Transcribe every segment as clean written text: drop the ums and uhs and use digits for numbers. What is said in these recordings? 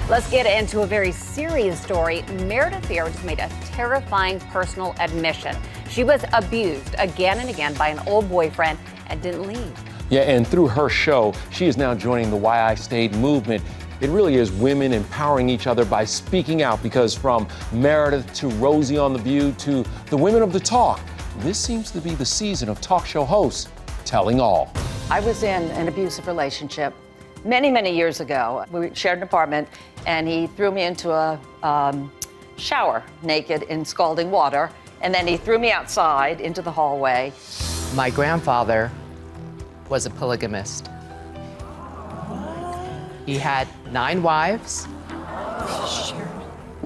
Let's get into a very serious story. Meredith here just made a terrifying personal admission. She was abused again and again by an old boyfriend and didn't leave. Yeah, and through her show, she is now joining the Why I Stayed movement. It really is women empowering each other by speaking out, because from Meredith to Rosie on The View to the women of the talk, this seems to be the season of talk show hosts telling all. I was in an abusive relationship many, many years ago. We shared an apartment, and he threw me into a shower naked in scalding water, and then he threw me outside into the hallway. My grandfather was a polygamist. He had 9 wives,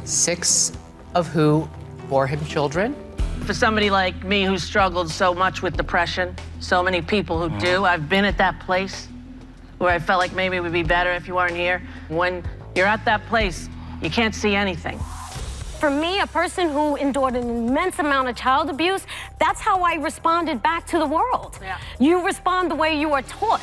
6 of who bore him children. For somebody like me who struggled so much with depression, so many people who do, I've been at that place where I felt like maybe it would be better if you weren't here. When you're at that place, you can't see anything. For me, a person who endured an immense amount of child abuse, that's how I responded back to the world. Yeah. You respond the way you are taught.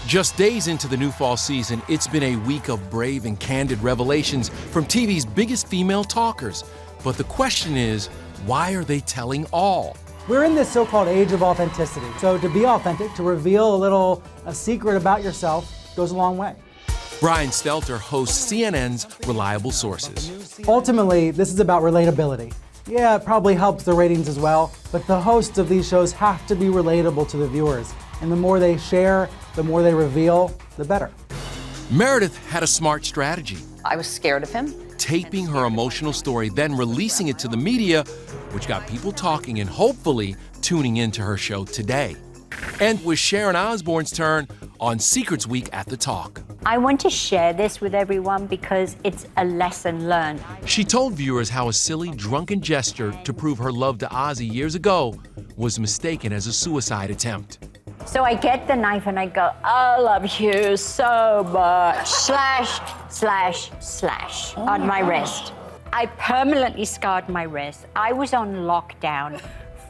Just days into the new fall season, it's been a week of brave and candid revelations from TV's biggest female talkers. But the question is, why are they telling all? We're in this so-called age of authenticity. So to be authentic, to reveal a secret about yourself goes a long way. Brian Stelter hosts CNN's Reliable Sources. Ultimately, this is about relatability. Yeah, it probably helps the ratings as well, but the hosts of these shows have to be relatable to the viewers. And the more they share, the more they reveal, the better. Meredith had a smart strategy. I was scared of him. Taping her emotional story, then releasing it to the media, which got people talking and hopefully tuning into her show today. And with Sharon Osbourne's turn on Secrets Week at the Talk. I want to share this with everyone because it's a lesson learned. She told viewers how a silly, drunken gesture to prove her love to Ozzy years ago was mistaken as a suicide attempt. So I get the knife and I go, I love you so much. Slash, slash, slash on my wrist. I permanently scarred my wrist. I was on lockdown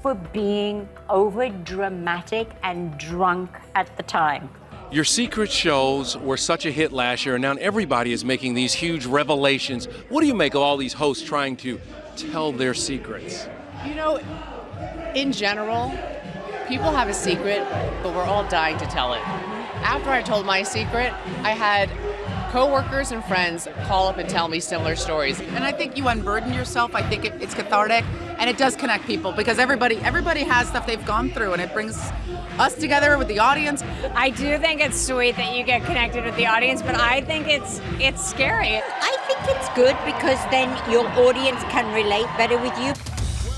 for being over dramatic and drunk at the time. Your secret shows were such a hit last year, and now everybody is making these huge revelations. What do you make of all these hosts trying to tell their secrets? You know, in general, people have a secret, but we're all dying to tell it. After I told my secret, I had coworkers and friends call up and tell me similar stories. And I think you unburden yourself. I think it's cathartic, and it does connect people, because everybody has stuff they've gone through, and it brings us together with the audience. I do think it's sweet that you get connected with the audience, but I think it's scary. I think it's good because then your audience can relate better with you.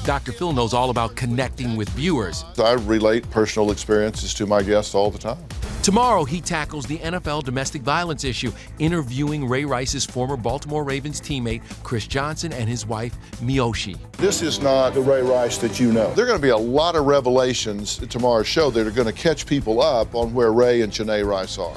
Dr. Phil knows all about connecting with viewers. I relate personal experiences to my guests all the time. Tomorrow, he tackles the NFL domestic violence issue, interviewing Ray Rice's former Baltimore Ravens teammate, Chris Johnson, and his wife, Miyoshi. This is not the Ray Rice that you know. There are going to be a lot of revelations in tomorrow's show that are going to catch people up on where Ray and Janae Rice are.